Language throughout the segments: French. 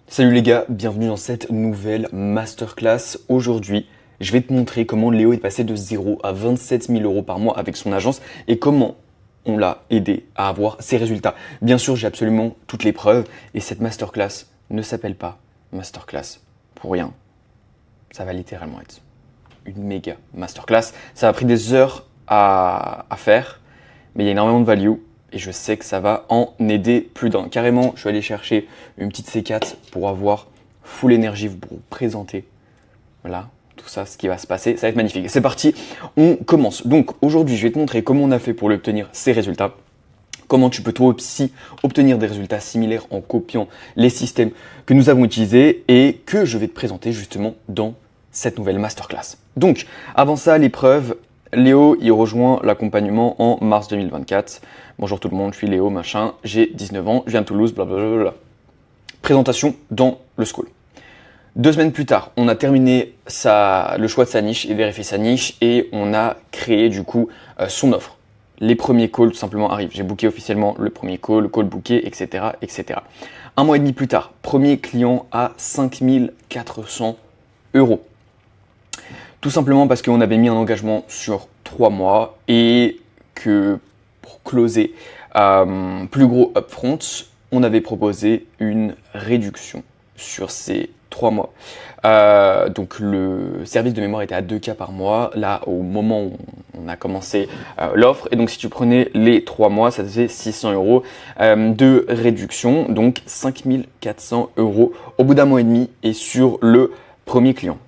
Salut les gars, bienvenue dans cette nouvelle masterclass. Aujourd'hui, je vais te montrer comment Léo est passé de 0 à 27 000 euros par mois avec son agence et comment on l'a aidé à avoir ses résultats. Bien sûr, j'ai absolument toutes les preuves et cette masterclass ne s'appelle pas masterclass pour rien. Ça va littéralement être une méga masterclass. Ça a pris des heures à faire, mais il y a énormément de value. Et je sais que ça va en aider plus d'un. Carrément, je suis allé chercher une petite C4 pour avoir full énergie, pour vous présenter. Voilà, tout ça, ce qui va se passer. Ça va être magnifique. C'est parti, on commence. Donc aujourd'hui, je vais te montrer comment on a fait pour obtenir ces résultats. Comment tu peux toi aussi obtenir des résultats similaires en copiant les systèmes que nous avons utilisés et que je vais te présenter justement dans cette nouvelle masterclass. Donc, avant ça, l'épreuve. Léo, il rejoint l'accompagnement en mars 2024. Bonjour tout le monde, je suis Léo, machin, j'ai 19 ans, je viens de Toulouse, blablabla. Présentation dans le school. 2 semaines plus tard, on a terminé le choix de sa niche et vérifié sa niche et on a créé du coup son offre. Les premiers calls tout simplement arrivent. J'ai booké officiellement le premier call, le call booké, etc., etc. 1 mois et demi plus tard, premier client à 5 400 €. Tout simplement parce qu'on avait mis un engagement sur 3 mois et que pour closer plus gros upfront, on avait proposé une réduction sur ces 3 mois. Donc le service de mémoire était à 2K par mois, là au moment où on a commencé l'offre. Et donc si tu prenais les 3 mois, ça faisait 600 € de réduction, donc 5 400 € au bout d'un mois et demi et sur le premier client.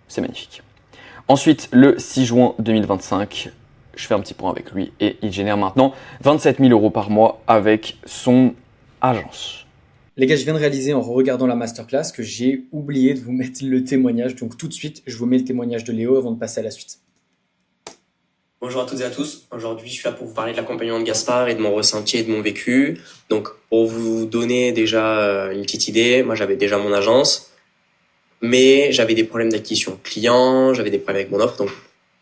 C'est magnifique. Ensuite, le 6 juin 2025, je fais un petit point avec lui et il génère maintenant 27 000 € par mois avec son agence. Les gars, je viens de réaliser en regardant la masterclass que j'ai oublié de vous mettre le témoignage. Donc tout de suite, je vous mets le témoignage de Léo avant de passer à la suite. Bonjour à toutes et à tous. Aujourd'hui, je suis là pour vous parler de l'accompagnement de Gaspard et de mon ressenti et de mon vécu. Donc, pour vous donner déjà une petite idée, moi j'avais déjà mon agence, mais j'avais des problèmes d'acquisition client, j'avais des problèmes avec mon offre, donc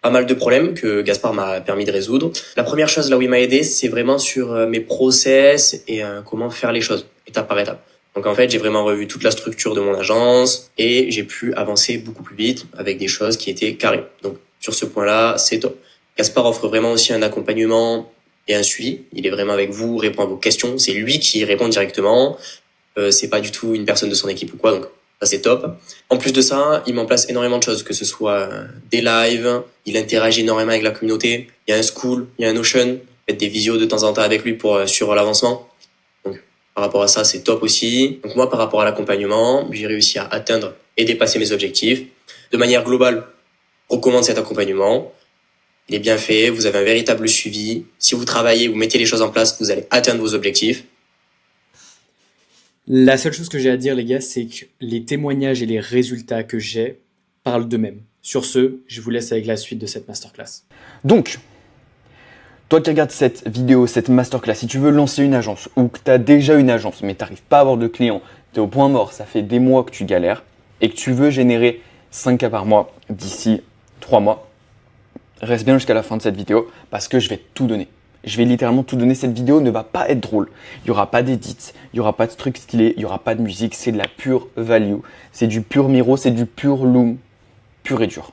pas mal de problèmes que Gaspard m'a permis de résoudre. La première chose là où il m'a aidé, c'est vraiment sur mes process et comment faire les choses, étape par étape. Donc en fait, j'ai vraiment revu toute la structure de mon agence et j'ai pu avancer beaucoup plus vite avec des choses qui étaient carrées. Donc sur ce point-là, c'est top. Gaspard offre vraiment aussi un accompagnement et un suivi. Il est vraiment avec vous, répond à vos questions. C'est lui qui répond directement. C'est pas du tout une personne de son équipe ou quoi, donc ça c'est top. En plus de ça, il met en place énormément de choses, que ce soit des lives, il interagit énormément avec la communauté. Il y a un school, il y a un Notion, faites des visios de temps en temps avec lui pour suivre l'avancement. Donc par rapport à ça, c'est top aussi. Donc moi, par rapport à l'accompagnement, j'ai réussi à atteindre et dépasser mes objectifs. De manière globale, je recommande cet accompagnement. Il est bien fait, vous avez un véritable suivi. Si vous travaillez, vous mettez les choses en place, vous allez atteindre vos objectifs. La seule chose que j'ai à dire, les gars, c'est que les témoignages et les résultats que j'ai parlent d'eux-mêmes. Sur ce, je vous laisse avec la suite de cette masterclass. Donc, toi qui regardes cette vidéo, cette masterclass, si tu veux lancer une agence ou que tu as déjà une agence mais tu n'arrives pas à avoir de clients, tu es au point mort, ça fait des mois que tu galères et que tu veux générer 5K par mois d'ici 3 mois, reste bien jusqu'à la fin de cette vidéo parce que je vais tout donner. Je vais littéralement tout donner. Cette vidéo ne va pas être drôle. Il n'y aura pas d'édit, il n'y aura pas de trucs stylés, il n'y aura pas de musique. C'est de la pure value. C'est du pur Miro, c'est du pur Loom, pur et dur.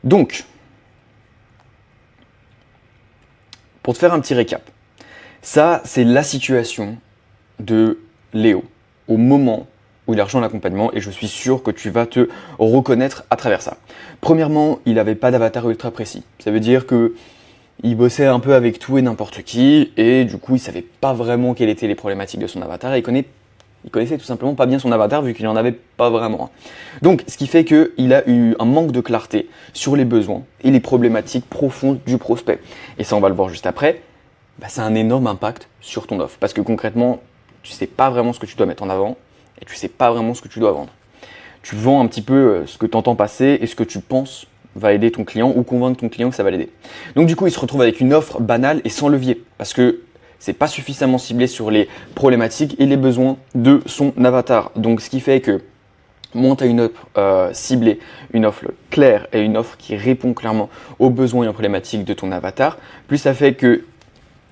Donc, pour te faire un petit récap, ça c'est la situation de Léo au moment où il a rejoint l'accompagnement et je suis sûr que tu vas te reconnaître à travers ça. Premièrement, il n'avait pas d'avatar ultra précis. Ça veut dire que il bossait un peu avec tout et n'importe qui et du coup il savait pas vraiment quelles étaient les problématiques de son avatar. Il connaissait tout simplement pas bien son avatar vu qu'il en avait pas vraiment un. Donc ce qui fait qu'il a eu un manque de clarté sur les besoins et les problématiques profondes du prospect. Et ça on va le voir juste après, ça a un énorme impact sur ton offre parce que concrètement tu sais pas vraiment ce que tu dois mettre en avant et tu sais pas vraiment ce que tu dois vendre. Tu vends un petit peu ce que tu entends passer et ce que tu penses va aider ton client ou convaincre ton client que ça va l'aider. Donc du coup, il se retrouve avec une offre banale et sans levier parce que c'est pas suffisamment ciblé sur les problématiques et les besoins de son avatar. Donc ce qui fait que moins tu as une offre ciblée, une offre claire et une offre qui répond clairement aux besoins et aux problématiques de ton avatar, plus ça fait que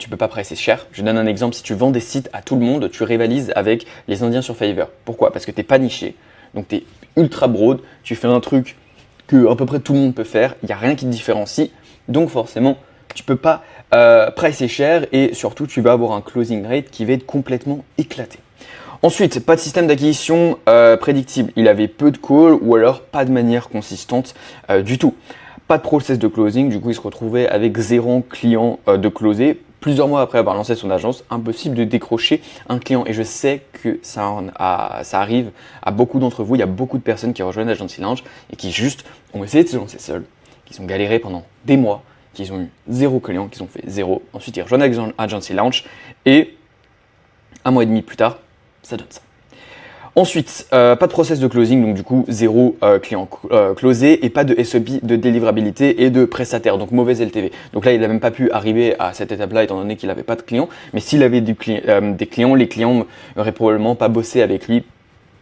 tu peux pas pricer cher. Je donne un exemple, si tu vends des sites à tout le monde, tu rivalises avec les Indiens sur Fiverr. Pourquoi? Parce que tu n'es pas niché, donc tu es ultra broad, tu fais un truc que à peu près tout le monde peut faire, il n'y a rien qui te différencie, donc forcément, tu peux pas pricer cher et surtout, tu vas avoir un closing rate qui va être complètement éclaté. Ensuite, pas de système d'acquisition prédictible. Il avait peu de calls ou alors pas de manière consistante du tout. Pas de process de closing, du coup il se retrouvait avec 0 clients de closer. Plusieurs mois après avoir lancé son agence, impossible de décrocher un client. Et je sais que ça arrive à beaucoup d'entre vous. Il y a beaucoup de personnes qui rejoignent Agency Lounge et qui juste ont essayé de se lancer seuls, qui ont galéré pendant des mois, qui ont eu 0 client, qui ont fait 0. Ensuite ils rejoignent Agency Lounge et un mois et demi plus tard, ça donne ça. Ensuite, pas de process de closing, donc du coup 0 client closé et pas de SOP de délivrabilité et de prestataire, donc mauvaise LTV. Donc là, il n'a même pas pu arriver à cette étape-là étant donné qu'il n'avait pas de clients. Mais s'il avait des clients, les clients n'auraient probablement pas bossé avec lui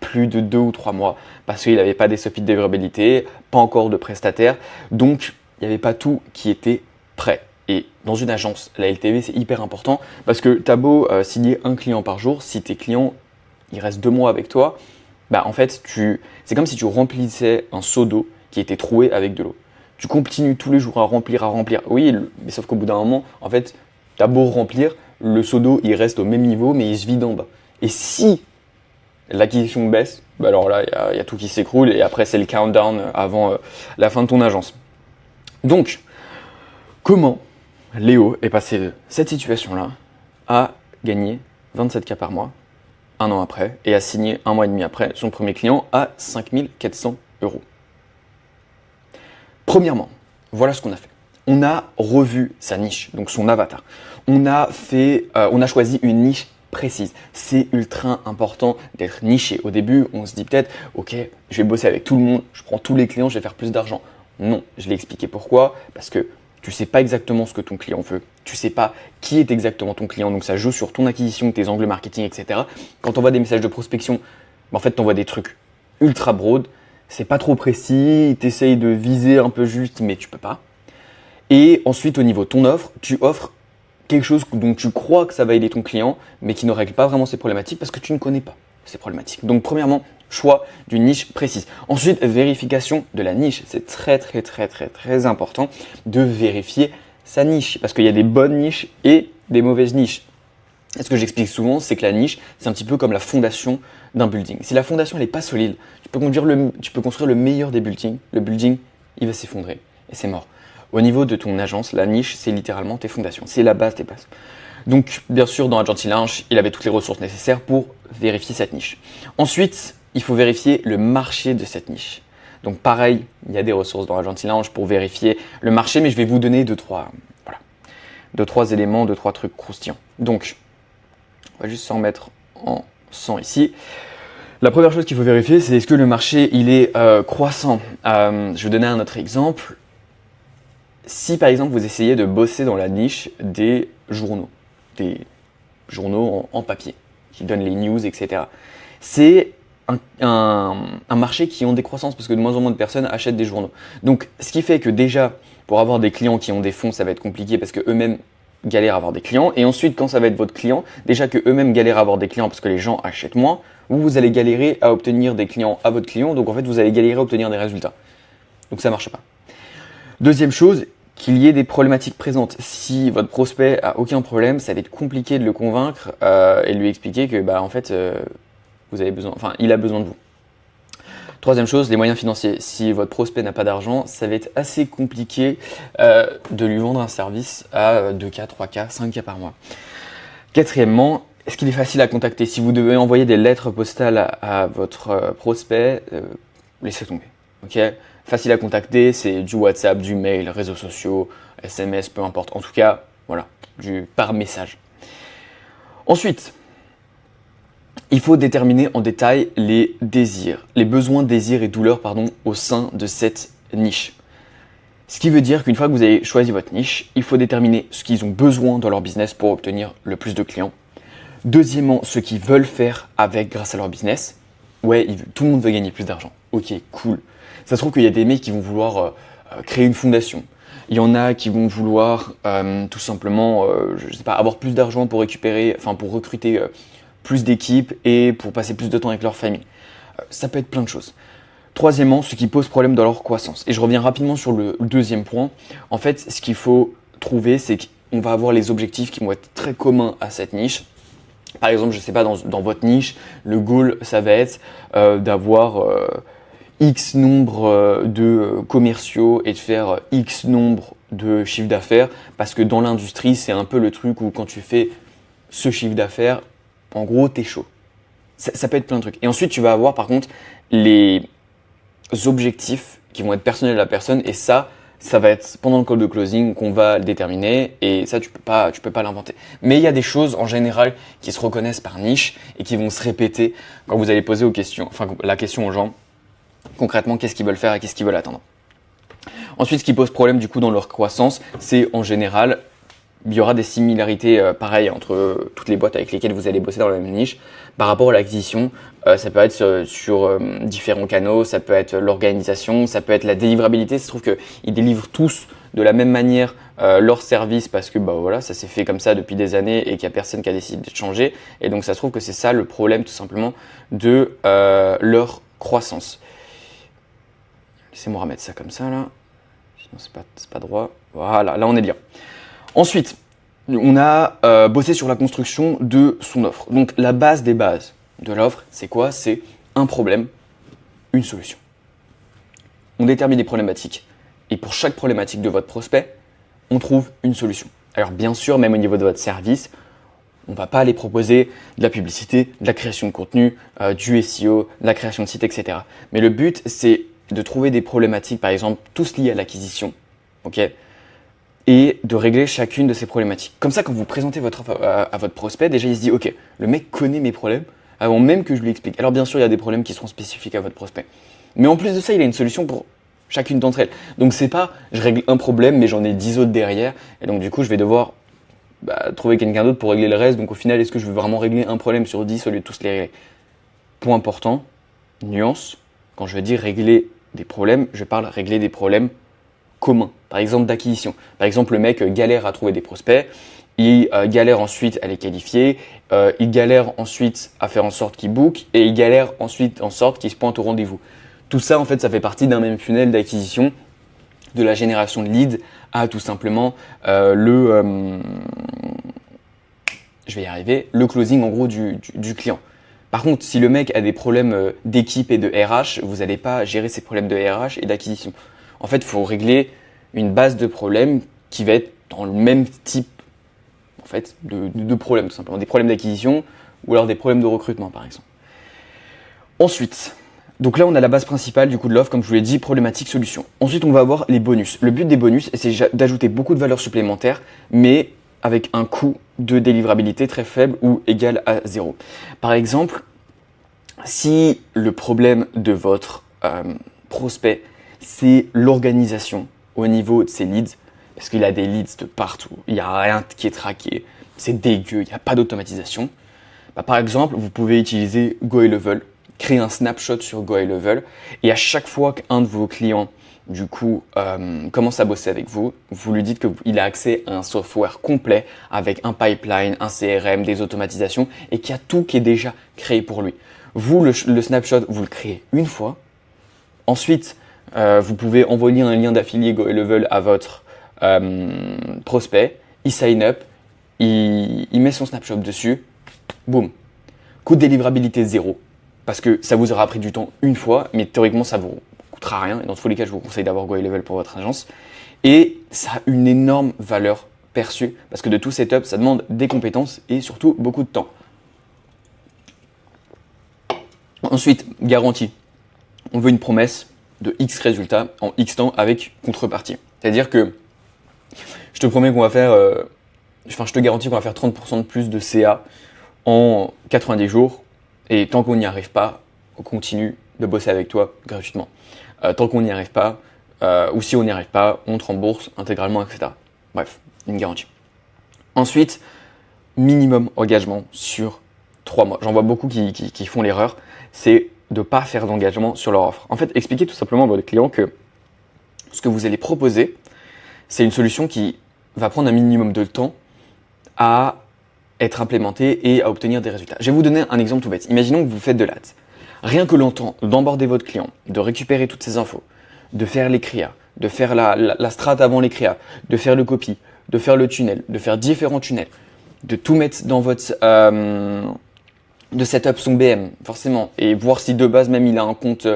plus de 2 ou 3 mois parce qu'il n'avait pas d'SOP de délivrabilité, pas encore de prestataire. Donc, il n'y avait pas tout qui était prêt. Et dans une agence, la LTV, c'est hyper important parce que tu as beau signer un client par jour, si tes clients il reste 2 mois avec toi, bah en fait, c'est comme si tu remplissais un seau d'eau qui était troué avec de l'eau. Tu continues tous les jours à remplir. Oui, mais sauf qu'au bout d'un moment, en fait, tu as beau remplir, le seau d'eau, il reste au même niveau, mais il se vide en bas. Et si l'acquisition baisse, bah alors là, il y a tout qui s'écroule et après, c'est le countdown avant la fin de ton agence. Donc, comment Léo est passé de cette situation-là à gagner 27K par mois un an après et a signé un mois et demi après son premier client à 5 400 €. Premièrement, voilà ce qu'on a fait. On a revu sa niche, donc son avatar. On a choisi une niche précise. C'est ultra important d'être niché. Au début, on se dit peut-être, ok, je vais bosser avec tout le monde, je prends tous les clients, je vais faire plus d'argent. Non, je l'ai expliqué pourquoi, parce que tu ne sais pas exactement ce que ton client veut, tu ne sais pas qui est exactement ton client, donc ça joue sur ton acquisition, tes angles marketing, etc. Quand tu envoies des messages de prospection, en fait, tu envoies des trucs ultra broad, c'est pas trop précis, tu essayes de viser un peu juste, mais tu peux pas. Et ensuite, au niveau de ton offre, tu offres quelque chose dont tu crois que ça va aider ton client, mais qui ne règle pas vraiment ses problématiques parce que tu ne connais pas ces problématiques. Donc, premièrement, choix d'une niche précise. Ensuite, vérification de la niche. C'est très important de vérifier sa niche parce qu'il y a des bonnes niches et des mauvaises niches. Et ce que j'explique souvent, c'est que la niche, c'est un petit peu comme la fondation d'un building. Si la fondation n'est pas solide, tu peux construire le meilleur des buildings. Le building, il va s'effondrer et c'est mort. Au niveau de ton agence, la niche, c'est littéralement tes fondations. C'est la base des bases. Donc, bien sûr, dans Agency Lounge, il avait toutes les ressources nécessaires pour vérifier cette niche. Ensuite, il faut vérifier le marché de cette niche. Donc, pareil, il y a des ressources dans Agency Lounge pour vérifier le marché, mais je vais vous donner deux, trois éléments, 2-3 trucs croustillants. Donc, on va juste s'en mettre en 100 ici. La première chose qu'il faut vérifier, c'est est-ce que le marché il est croissant. Je vais donner un autre exemple. Si par exemple vous essayez de bosser dans la niche des journaux en papier, qui donnent les news, etc. C'est un marché qui est en décroissance parce que de moins en moins de personnes achètent des journaux. Donc ce qui fait que déjà, pour avoir des clients qui ont des fonds, ça va être compliqué parce que eux-mêmes galèrent à avoir des clients. Et ensuite, quand ça va être votre client, déjà que eux-mêmes galèrent à avoir des clients parce que les gens achètent moins, vous allez galérer à obtenir des clients à votre client. Donc en fait, vous allez galérer à obtenir des résultats. Donc ça ne marche pas. Deuxième chose, qu'il y ait des problématiques présentes. Si votre prospect a aucun problème, ça va être compliqué de le convaincre et de lui expliquer que en fait, il a besoin de vous. Troisième chose, les moyens financiers. Si votre prospect n'a pas d'argent, ça va être assez compliqué de lui vendre un service à 2K, 3K, 5K par mois. Quatrièmement, est-ce qu'il est facile à contacter? Si vous devez envoyer des lettres postales à votre prospect, laissez tomber. Okay, facile à contacter, c'est du WhatsApp, du mail, réseaux sociaux, SMS, peu importe. En tout cas, voilà, par message. Ensuite, il faut déterminer en détail les besoins, désirs et douleurs au sein de cette niche. Ce qui veut dire qu'une fois que vous avez choisi votre niche, il faut déterminer ce qu'ils ont besoin dans leur business pour obtenir le plus de clients. Deuxièmement, ce qu'ils veulent faire grâce à leur business. Ouais, tout le monde veut gagner plus d'argent. Ok, cool. Ça se trouve qu'il y a des mecs qui vont vouloir créer une fondation. Il y en a qui vont vouloir tout simplement, je sais pas, avoir plus d'argent pour pour recruter plus d'équipes et pour passer plus de temps avec leur famille. Ça peut être plein de choses. Troisièmement, ce qui pose problème dans leur croissance. Et je reviens rapidement sur le deuxième point. En fait, ce qu'il faut trouver, c'est qu'on va avoir les objectifs qui vont être très communs à cette niche. Par exemple, je ne sais pas, dans votre niche, le goal, ça va être d'avoir X nombre de commerciaux et de faire X nombre de chiffre d'affaires. Parce que dans l'industrie, c'est un peu le truc où quand tu fais ce chiffre d'affaires, en gros, t'es chaud. Ça peut être plein de trucs. Et ensuite, tu vas avoir par contre les objectifs qui vont être personnels à la personne. Et ça va être pendant le call de closing qu'on va le déterminer. Et ça, tu peux pas l'inventer. Mais il y a des choses en général qui se reconnaissent par niche et qui vont se répéter quand vous allez poser la question aux gens. Concrètement, qu'est-ce qu'ils veulent faire et qu'est-ce qu'ils veulent atteindre. Ensuite, ce qui pose problème du coup dans leur croissance, c'est en général, il y aura des similarités pareilles entre toutes les boîtes avec lesquelles vous allez bosser dans la même niche. Par rapport à l'acquisition, ça peut être sur différents canaux, ça peut être l'organisation, ça peut être la délivrabilité. Il se trouve qu'ils délivrent tous de la même manière leurs services parce que voilà, ça s'est fait comme ça depuis des années et qu'il n'y a personne qui a décidé de changer. Et donc ça se trouve que c'est ça le problème tout simplement de leur croissance. Laissez-moi remettre ça comme ça là, sinon c'est pas droit. Voilà, là on est bien. Ensuite, on a bossé sur la construction de son offre. Donc la base des bases de l'offre, c'est quoi? C'est un problème, une solution. On détermine des problématiques et pour chaque problématique de votre prospect, on trouve une solution. Alors bien sûr, même au niveau de votre service, on ne va pas aller proposer de la publicité, de la création de contenu, du SEO, de la création de site, etc. Mais le but, c'est de trouver des problématiques, par exemple, tous liés à l'acquisition, ok, et de régler chacune de ces problématiques. Comme ça, quand vous présentez votre offre à votre prospect, déjà il se dit, ok, le mec connaît mes problèmes avant même que je lui explique. Alors bien sûr, il y a des problèmes qui seront spécifiques à votre prospect. Mais en plus de ça, il a une solution pour chacune d'entre elles. Donc c'est pas, je règle un problème, mais j'en ai 10 autres derrière. Et donc du coup, je vais devoir trouver quelqu'un d'autre pour régler le reste. Donc au final, est-ce que je veux vraiment régler un problème sur 10 au lieu de tous les régler? Point important, nuance, quand je dis régler des problèmes, je parle régler des problèmes communs. Par exemple d'acquisition. Par exemple, le mec galère à trouver des prospects, il galère ensuite à les qualifier, il galère ensuite à faire en sorte qu'ils bookent et il galère ensuite en sorte qu'ils se pointent au rendez-vous. Tout ça, en fait, ça fait partie d'un même funnel d'acquisition, de la génération de leads à tout simplement le closing en gros du client. Par contre, si le mec a des problèmes d'équipe et de RH, vous n'allez pas gérer ces problèmes de RH et d'acquisition. En fait, il faut régler une base de problèmes qui va être dans le même type de problèmes, tout simplement. Des problèmes d'acquisition ou alors des problèmes de recrutement, par exemple. Ensuite, donc là, on a la base principale du coup de l'offre, comme je vous l'ai dit, problématique, solution. Ensuite, on va avoir les bonus. Le but des bonus, c'est d'ajouter beaucoup de valeur supplémentaire, mais avec un coût de délivrabilité très faible ou égal à 0. Par exemple, si le problème de votre prospect, c'est l'organisation au niveau de ses leads, parce qu'il a des leads de partout, il n'y a rien qui est traqué, c'est dégueu, il n'y a pas d'automatisation. Par exemple, vous pouvez utiliser GoHighLevel, créer un snapshot sur GoHighLevel, et à chaque fois qu'un de vos clients du coup commence à bosser avec vous, vous lui dites qu'il a accès à un software complet avec un pipeline, un CRM, des automatisations et qu'il y a tout qui est déjà créé pour lui. Vous, le snapshot, vous le créez une fois. Ensuite, vous pouvez envoyer un lien d'affilié GoHighLevel à votre prospect. Il sign up, il met son snapshot dessus. Boum. Coût de délivrabilité 0. Parce que ça vous aura pris du temps une fois, mais théoriquement, ça vous coûtera rien. Et dans tous les cas, je vous conseille d'avoir GoHighLevel pour votre agence. Et ça a une énorme valeur perçue parce que de tout setup, ça demande des compétences et surtout beaucoup de temps. Ensuite, garantie. On veut une promesse de X résultats en X temps avec contrepartie. C'est-à-dire que je te promets qu'on va faire, je te garantis qu'on va faire 30% de plus de CA en 90 jours. Et tant qu'on n'y arrive pas, on continue de bosser avec toi gratuitement. Tant qu'on n'y arrive pas, ou si on n'y arrive pas, on te rembourse intégralement, etc. Bref, une garantie. Ensuite, minimum engagement sur 3 mois. J'en vois beaucoup qui font l'erreur, c'est de ne pas faire d'engagement sur leur offre. En fait, expliquez tout simplement à votre client que ce que vous allez proposer, c'est une solution qui va prendre un minimum de temps à être implémentée et à obtenir des résultats. Je vais vous donner un exemple tout bête. Imaginons que vous faites de l'ADS. Rien que le temps d'emborder votre client, de récupérer toutes ces infos, de faire les créas, de faire la strat avant les créas, de faire le copy, de faire le tunnel, de faire différents tunnels, de tout mettre dans votre de setup son BM forcément et voir si de base même il a un compte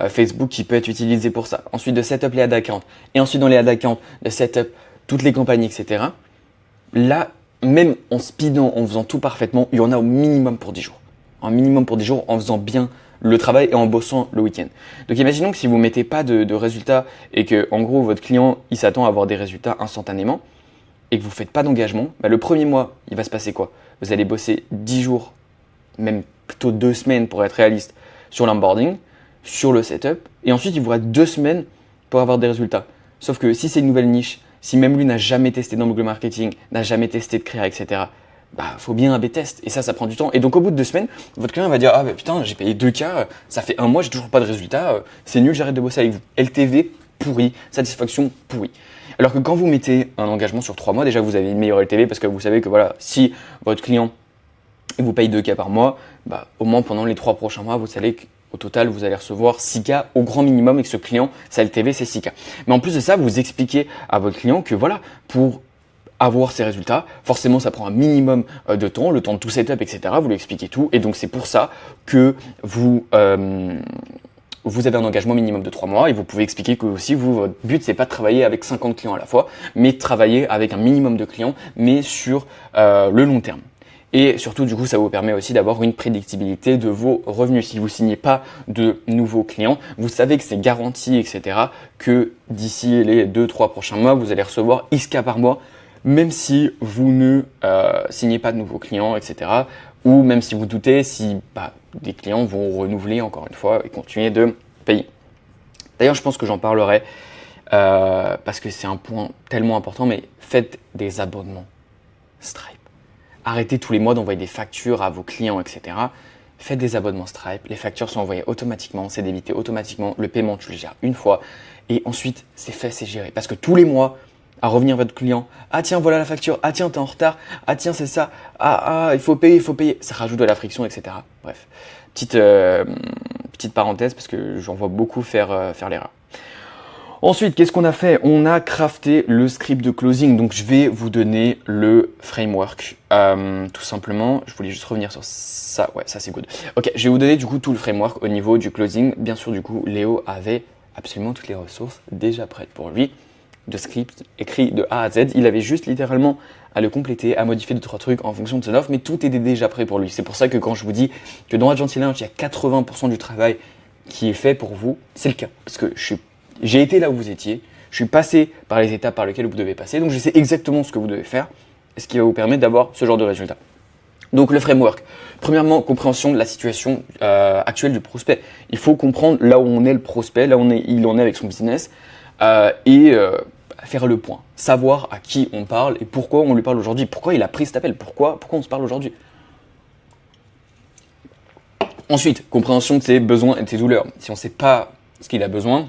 Facebook qui peut être utilisé pour ça. Ensuite de setup les ad accounts et ensuite dans les ad accounts de setup toutes les campagnes, etc. Là, même en speedant, en faisant tout parfaitement, il y en a au minimum pour 10 jours. Un minimum pour 10 jours en faisant bien le travail et en bossant le week-end. Donc imaginons que si vous ne mettez pas de résultats et que en gros votre client il s'attend à avoir des résultats instantanément et que vous ne faites pas d'engagement, le premier mois il va se passer quoi? Vous allez bosser 10 jours, même plutôt 2 semaines pour être réaliste, sur l'onboarding, sur le setup et ensuite il vous reste 2 semaines pour avoir des résultats. Sauf que si c'est une nouvelle niche, si même lui n'a jamais testé dans Google Marketing, n'a jamais testé de créa, etc., faut bien un B-test. Et ça prend du temps. Et donc, au bout de 2 semaines, votre client va dire « Ah, putain, j'ai payé 2K, ça fait 1 mois, j'ai toujours pas de résultat, c'est nul, j'arrête de bosser avec vous. » LTV pourri, satisfaction pourri. Alors que quand vous mettez un engagement sur 3 mois, déjà, vous avez une meilleure LTV parce que vous savez que voilà, si votre client vous paye 2K par mois, au moins pendant les 3 prochains mois, vous savez qu'au total, vous allez recevoir 6K au grand minimum et que ce client, sa LTV, c'est 6K. Mais en plus de ça, vous expliquez à votre client que voilà, pour avoir ces résultats, forcément ça prend un minimum de temps, le temps de tout setup, etc. Vous lui expliquez tout et donc c'est pour ça que vous avez un engagement minimum de 3 mois et vous pouvez expliquer que aussi votre but c'est pas de travailler avec 50 clients à la fois, mais de travailler avec un minimum de clients, mais sur le long terme. Et surtout, du coup, ça vous permet aussi d'avoir une prédictibilité de vos revenus. Si vous signez pas de nouveaux clients, vous savez que c'est garanti, etc., que d'ici les 2-3 prochains mois, vous allez recevoir X par mois, même si vous ne signez pas de nouveaux clients, etc. Ou même si vous doutez si des clients vont renouveler encore une fois et continuer de payer. D'ailleurs, je pense que j'en parlerai parce que c'est un point tellement important, mais faites des abonnements Stripe. Arrêtez tous les mois d'envoyer des factures à vos clients, etc. Faites des abonnements Stripe, les factures sont envoyées automatiquement, c'est débité automatiquement, le paiement tu le gères une fois et ensuite c'est fait, c'est géré. Parce que tous les mois, à revenir votre client, ah tiens voilà la facture, ah tiens t'es en retard, ah tiens c'est ça, il faut payer, ça rajoute de la friction, etc. Bref, petite parenthèse parce que j'en vois beaucoup faire l'erreur. Ensuite, qu'est-ce qu'on a fait? On a crafté le script de closing. Donc, je vais vous donner le framework. Tout simplement, je voulais juste revenir sur ça. Ouais, ça c'est good. Ok, je vais vous donner du coup tout le framework au niveau du closing. Bien sûr, du coup, Léo avait absolument toutes les ressources déjà prêtes pour lui. De script écrit de A à Z. Il avait juste littéralement à le compléter, à modifier 2-3 trucs en fonction de son offre, mais tout était déjà prêt pour lui. C'est pour ça que quand je vous dis que dans Agency Launch, il y a 80% du travail qui est fait pour vous, c'est le cas. Parce que j'ai été là où vous étiez, je suis passé par les étapes par lesquelles vous devez passer, donc je sais exactement ce que vous devez faire, ce qui va vous permettre d'avoir ce genre de résultat. Donc le framework, premièrement, compréhension de la situation actuelle du prospect. Il faut comprendre là où on est le prospect, là où il en est avec son business, et faire le point, savoir à qui on parle et pourquoi on lui parle aujourd'hui, pourquoi il a pris cet appel, pourquoi on se parle aujourd'hui. Ensuite, compréhension de ses besoins et de ses douleurs. Si on ne sait pas ce qu'il a besoin,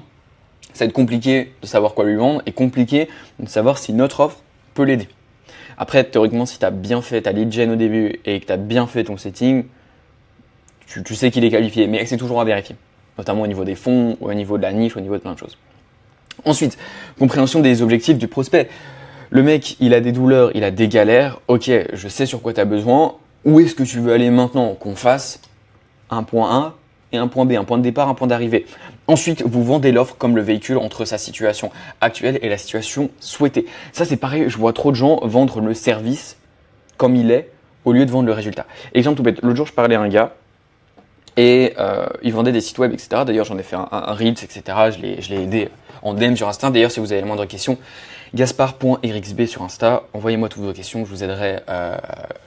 ça va être compliqué de savoir quoi lui vendre et compliqué de savoir si notre offre peut l'aider. Après, théoriquement, si tu as bien fait ta lead gen au début et que tu as bien fait ton setting, tu sais qu'il est qualifié, mais c'est toujours à vérifier, notamment au niveau des fonds, au niveau de la niche, au niveau de plein de choses. Ensuite, compréhension des objectifs du prospect. Le mec, il a des douleurs, il a des galères, ok, je sais sur quoi tu as besoin, où est-ce que tu veux aller maintenant qu'on fasse un point A et un point B, un point de départ, un point d'arrivée. Ensuite, vous vendez l'offre comme le véhicule entre sa situation actuelle et la situation souhaitée. Ça, c'est pareil, je vois trop de gens vendre le service comme il est au lieu de vendre le résultat. Exemple tout bête, l'autre jour, je parlais à un gars et il vendait des sites web, etc. D'ailleurs, j'en ai fait un Reels, etc. Je l'ai aidé en DM sur Insta. D'ailleurs, si vous avez la moindre question, gaspard.rxb sur Insta, envoyez-moi toutes vos questions, je vous aiderai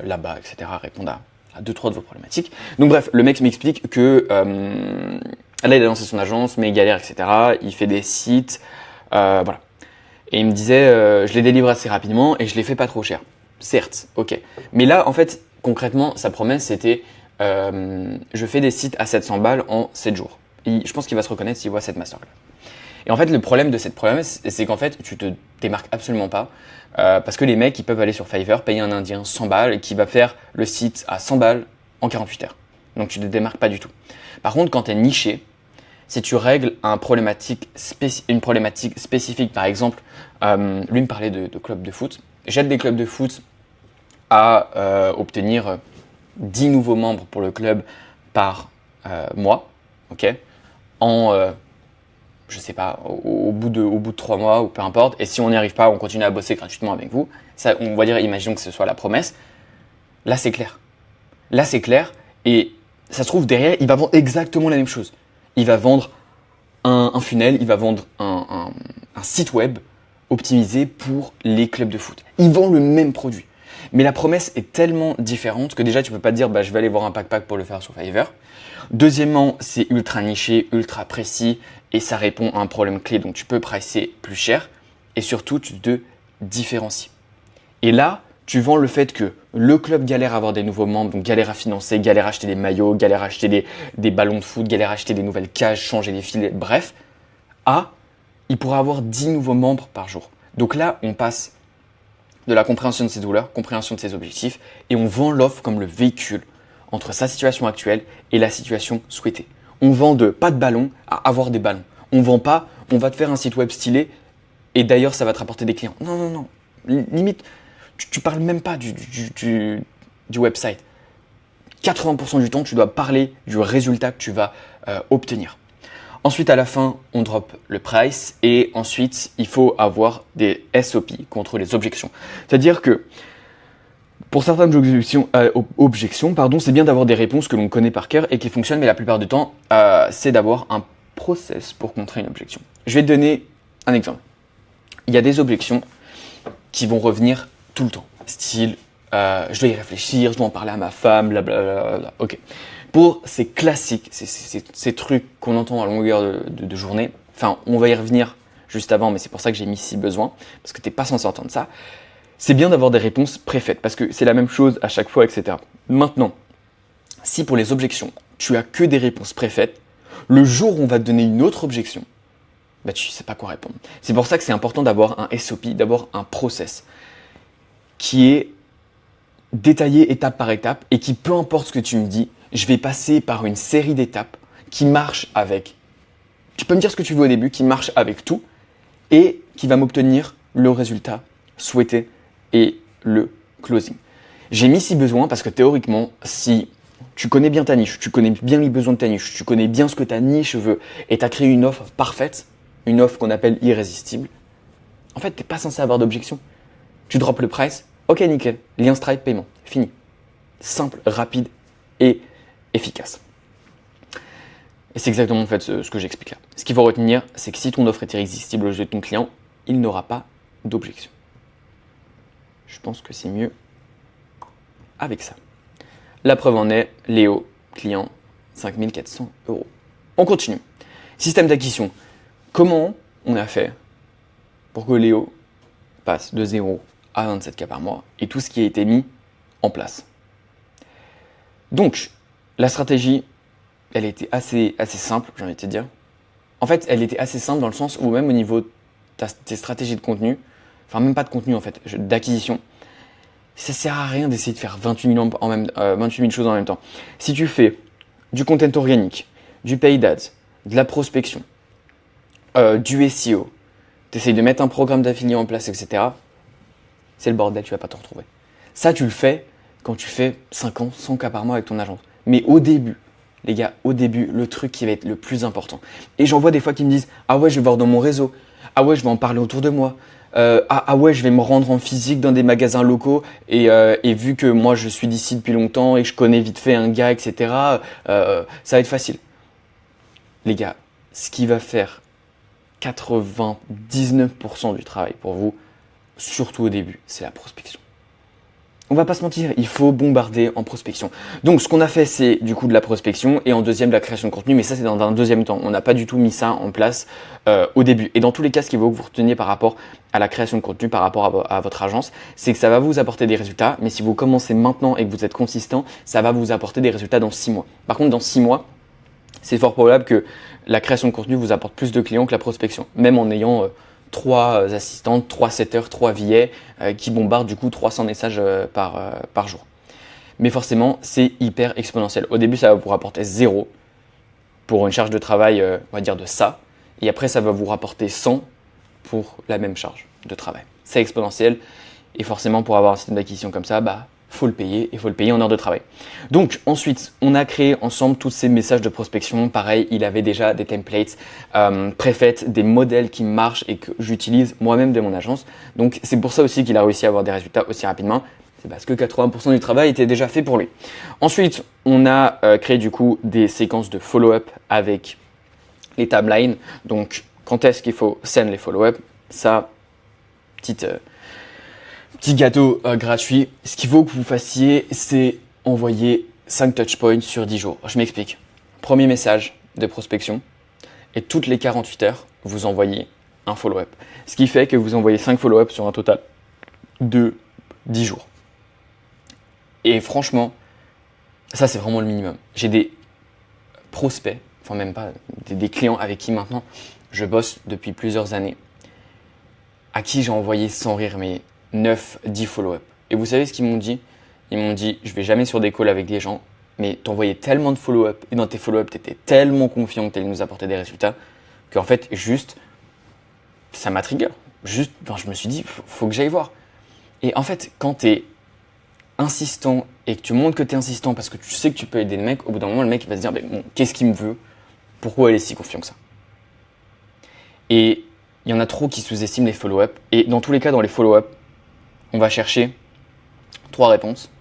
là-bas, etc. à répondre à 2-3 de vos problématiques. Donc bref, le mec m'explique que là, il a lancé son agence, mais il galère, etc. Il fait des sites, voilà. Et il me disait, je les délivre assez rapidement et je les fais pas trop cher. Certes, ok. Mais là, en fait, concrètement, sa promesse, c'était, je fais des sites à 700 balles en 7 jours. Et je pense qu'il va se reconnaître s'il voit cette masterclass. Et en fait, le problème de cette promesse, c'est qu'en fait, tu te démarques absolument pas. Parce que les mecs, ils peuvent aller sur Fiverr, payer un Indien 100 balles et qui va faire le site à 100 balles en 48 heures. Donc tu ne te démarques pas du tout. Par contre, quand tu es niché, si tu règles une problématique spécifique, par exemple, lui me parlait de clubs de foot. J'aide des clubs de foot à obtenir 10 nouveaux membres pour le club par mois, ok, je sais pas, au bout de 3 mois ou peu importe. Et si on n'y arrive pas, on continue à bosser gratuitement avec vous. Ça, on va dire, imaginons que ce soit la promesse. Là, c'est clair. Là, c'est clair. Et ça se trouve, derrière, il va vendre exactement la même chose. Il va vendre un funnel, il va vendre un site web optimisé pour les clubs de foot. Il vend le même produit. Mais la promesse est tellement différente que déjà, tu peux pas te dire, je vais aller voir un pack pour le faire sur Fiverr. Deuxièmement, c'est ultra niché, ultra précis et ça répond à un problème clé. Donc, tu peux pricer plus cher et surtout, tu te différencies. Et là, tu vends le fait que le club galère à avoir des nouveaux membres, donc galère à financer, galère à acheter des maillots, galère à acheter des ballons de foot, galère à acheter des nouvelles cages, changer les filets, bref, il pourra avoir 10 nouveaux membres par jour. Donc là, on passe de la compréhension de ses douleurs, compréhension de ses objectifs et on vend l'offre comme le véhicule entre sa situation actuelle et la situation souhaitée. On vend de pas de ballon à avoir des ballons. On vend pas, on va te faire un site web stylé et d'ailleurs ça va te rapporter des clients. Non. Limite, tu parles même pas du website. 80% du temps, tu dois parler du résultat que tu vas obtenir. Ensuite, à la fin, on drop le price et ensuite, il faut avoir des SOP contre les objections. C'est-à-dire que pour certaines objections, c'est bien d'avoir des réponses que l'on connaît par cœur et qui fonctionnent, mais la plupart du temps, c'est d'avoir un process pour contrer une objection. Je vais te donner un exemple. Il y a des objections qui vont revenir tout le temps. Style, je dois y réfléchir, je dois en parler à ma femme, blablabla. Ok. Pour ces classiques, ces trucs qu'on entend à longueur de journée, enfin, on va y revenir juste avant, mais c'est pour ça que j'ai mis si besoin, parce que tu n'es pas censé entendre ça. C'est bien d'avoir des réponses préfaites, parce que c'est la même chose à chaque fois, etc. Maintenant, si pour les objections, tu as que des réponses préfaites, le jour où on va te donner une autre objection, tu ne sais pas quoi répondre. C'est pour ça que c'est important d'avoir un SOP, d'avoir un process qui est détaillé étape par étape et qui, peu importe ce que tu me dis, je vais passer par une série d'étapes qui marchent avec, tu peux me dire ce que tu veux au début, qui marche avec tout et qui va m'obtenir le résultat souhaité et le closing. J'ai mis si besoin parce que théoriquement, si tu connais bien ta niche, tu connais bien les besoins de ta niche, tu connais bien ce que ta niche veut et tu as créé une offre parfaite, une offre qu'on appelle irrésistible, en fait, tu n'es pas censé avoir d'objection. Tu drops le price, ok nickel, lien Stripe, paiement, fini. Simple, rapide et efficace. Et c'est exactement en fait ce que j'explique là. Ce qu'il faut retenir, c'est que si ton offre est irrésistible aux yeux de ton client, il n'aura pas d'objection. Je pense que c'est mieux avec ça. La preuve en est, Léo, client, 5400 €. On continue. Système d'acquisition. Comment on a fait pour que Léo passe de 0 à 27K par mois et tout ce qui a été mis en place? Donc, la stratégie, elle était assez simple, j'ai envie de te dire. En fait, elle était assez simple dans le sens où même au niveau de tes stratégies de contenu, enfin même pas de contenu en fait, d'acquisition, ça sert à rien d'essayer de faire 28 000 choses en même temps. Si tu fais du content organique, du paid ads, de la prospection, du SEO, tu essayes de mettre un programme d'affilié en place, etc., c'est le bordel, tu vas pas te retrouver. Ça, tu le fais quand tu fais 50, 100K par mois avec ton agence. Mais au début, les gars, au début, le truc qui va être le plus important. Et j'en vois des fois qui me disent « Ah ouais, je vais voir dans mon réseau. Ah ouais, je vais en parler autour de moi. Ah ouais, je vais me rendre en physique dans des magasins locaux. Et vu que moi, je suis d'ici depuis longtemps et que je connais vite fait un gars, etc., ça va être facile. » Les gars, ce qui va faire 99% du travail pour vous, surtout au début, c'est la prospection. On va pas se mentir, il faut bombarder en prospection. Donc ce qu'on a fait, c'est du coup de la prospection et en deuxième de la création de contenu, mais ça c'est dans un deuxième temps. On n'a pas du tout mis ça en place au début. Et dans tous les cas, ce qu'il faut que vous reteniez par rapport à la création de contenu, par rapport à votre agence, c'est que ça va vous apporter des résultats, mais si vous commencez maintenant et que vous êtes consistant, ça va vous apporter des résultats dans 6 mois. Par contre, dans 6 mois, c'est fort probable que la création de contenu vous apporte plus de clients que la prospection, même en ayant 3 assistantes, 3 setters, 3 VA qui bombardent du coup 300 messages par jour. Mais forcément, c'est hyper exponentiel. Au début, ça va vous rapporter 0 pour une charge de travail, on va dire de ça. Et après, ça va vous rapporter 100 pour la même charge de travail. C'est exponentiel. Et forcément, pour avoir un système d'acquisition comme ça, faut le payer et il faut le payer en heure de travail. Donc ensuite, on a créé ensemble tous ces messages de prospection. Pareil, il avait déjà des templates préfaites, des modèles qui marchent et que j'utilise moi-même de mon agence. Donc c'est pour ça aussi qu'il a réussi à avoir des résultats aussi rapidement. C'est parce que 80% du travail était déjà fait pour lui. Ensuite, on a créé du coup des séquences de follow-up avec les timelines. Donc quand est-ce qu'il faut send les follow-up? Ça, petit gâteau gratuit. Ce qu'il faut que vous fassiez, c'est envoyer 5 touchpoints sur 10 jours. Je m'explique. Premier message de prospection et toutes les 48 heures, vous envoyez un follow-up. Ce qui fait que vous envoyez 5 follow-up sur un total de 10 jours. Et franchement, ça c'est vraiment le minimum. J'ai des prospects, enfin même pas, des clients avec qui maintenant je bosse depuis plusieurs années, à qui j'ai envoyé sans rire mais 9, 10 follow-up. Et vous savez ce qu'ils m'ont dit? Ils m'ont dit, je vais jamais sur des calls avec des gens, mais t'envoyais tellement de follow-up, et dans tes follow-up, t'étais tellement confiant que t'allais nous apporter des résultats, qu'en fait, juste, ça m'a trigger. Juste, je me suis dit, faut que j'aille voir. Et en fait, quand t'es insistant, et que tu montres que t'es insistant, parce que tu sais que tu peux aider le mec, au bout d'un moment, le mec il va se dire, bon, qu'est-ce qu'il me veut? Pourquoi il est si confiant que ça? Et il y en a trop qui sous-estiment les follow-up, et dans tous les cas, dans les follow-up, on va chercher 3 réponses,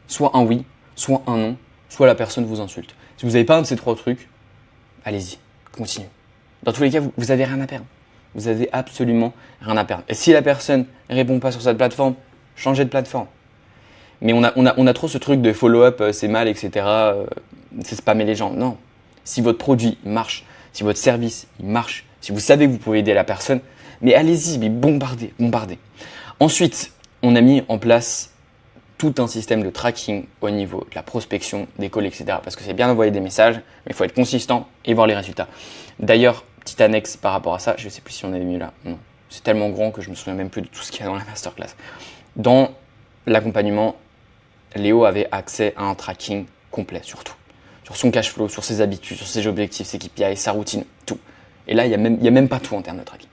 soit un oui, soit un non, soit la personne vous insulte. Si vous n'avez pas un de ces 3 trucs, allez-y, continuez. Dans tous les cas, vous avez rien à perdre. Vous avez absolument rien à perdre. Et si la personne ne répond pas sur cette plateforme, changez de plateforme. Mais on a trop ce truc de follow-up, c'est mal, etc. C'est spammer les gens. Non. Si votre produit marche, si votre service il marche, si vous savez que vous pouvez aider la personne, mais allez-y, mais bombardez. Ensuite, on a mis en place tout un système de tracking au niveau de la prospection, des calls, etc. Parce que c'est bien d'envoyer des messages, mais il faut être consistant et voir les résultats. D'ailleurs, petite annexe par rapport à ça, je ne sais plus si on avait mis là. Non, c'est tellement grand que je me souviens même plus de tout ce qu'il y a dans la masterclass. Dans l'accompagnement, Léo avait accès à un tracking complet sur tout. Sur son cash flow, sur ses habitudes, sur ses objectifs, ses KPI, sa routine, tout. Et là, il n'y a même pas tout en termes de tracking.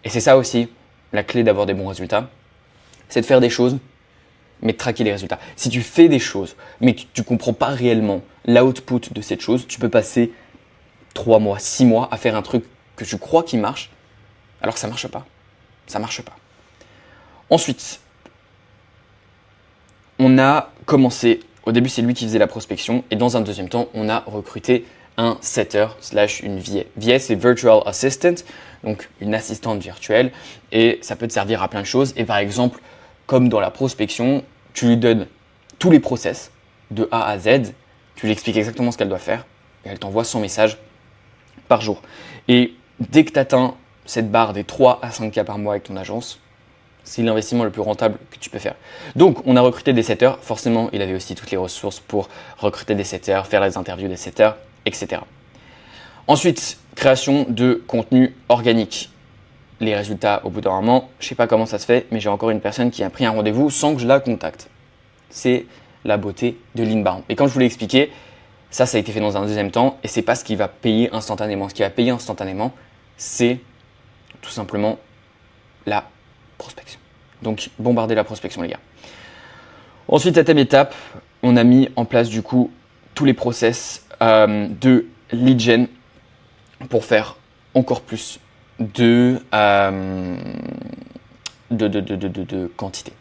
Et c'est ça aussi la clé d'avoir des bons résultats, c'est de faire des choses, mais de traquer les résultats. Si tu fais des choses, mais que tu ne comprends pas réellement l'output de cette chose, tu peux passer 3 mois, 6 mois à faire un truc que tu crois qui marche, alors que ça ne marche pas. Ça ne marche pas. Ensuite, on a commencé, au début c'est lui qui faisait la prospection, et dans un deuxième temps, on a recruté un setter / une VA. VA, c'est Virtual Assistant, donc une assistante virtuelle, et ça peut te servir à plein de choses. Et par exemple, comme dans la prospection, tu lui donnes tous les process de A à Z, tu lui expliques exactement ce qu'elle doit faire, et elle t'envoie son message par jour. Et dès que tu atteins cette barre des 3 à 5 cas par mois avec ton agence, c'est l'investissement le plus rentable que tu peux faire. Donc, on a recruté des setters. Forcément, il avait aussi toutes les ressources pour recruter des setters, faire les interviews des setters, etc. Ensuite, création de contenu organique. Les résultats au bout d'un moment, je ne sais pas comment ça se fait, mais j'ai encore une personne qui a pris un rendez-vous sans que je la contacte. C'est la beauté de l'inbound. Et comme je vous l'ai expliqué, ça a été fait dans un deuxième temps et c'est pas ce qui va payer instantanément. Ce qui va payer instantanément, c'est tout simplement la prospection. Donc, bombarder la prospection, les gars. Ensuite, 7e étape, on a mis en place du coup tous les process de lead gen pour faire encore plus de quantité.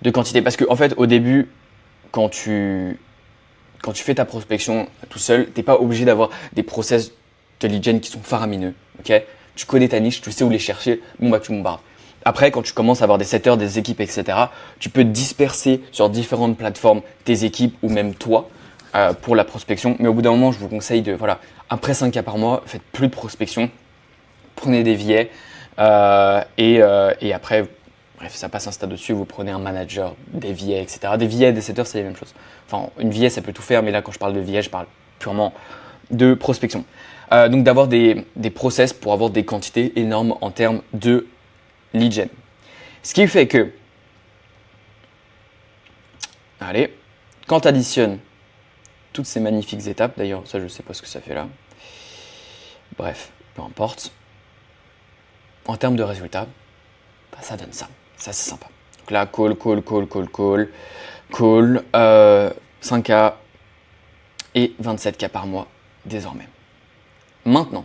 De quantité. Parce qu'en fait, au début, quand tu fais ta prospection tout seul, tu n'es pas obligé d'avoir des process de lead gen qui sont faramineux. Okay, tu connais ta niche, tu sais où les chercher, tu bombardes. Après, quand tu commences à avoir des setters, des équipes, etc., tu peux disperser sur différentes plateformes tes équipes ou même toi pour la prospection. Mais au bout d'un moment, je vous conseille de, après 5 cas par mois, faites plus de prospection, prenez des VA et après, bref, ça passe un stade au-dessus, vous prenez un manager, des VA, etc. Des VA et des setters, c'est les mêmes choses. Enfin, une VA, ça peut tout faire, mais là, quand je parle de VA, je parle purement de prospection. Donc d'avoir des process pour avoir des quantités énormes en termes de lead gen. Ce qui fait que, allez, quand tu additionnes toutes ces magnifiques étapes, d'ailleurs ça je ne sais pas ce que ça fait là, bref, peu importe, en termes de résultats, bah, ça donne ça, ça c'est sympa. Donc là, call, 5K et 27K par mois désormais. Maintenant,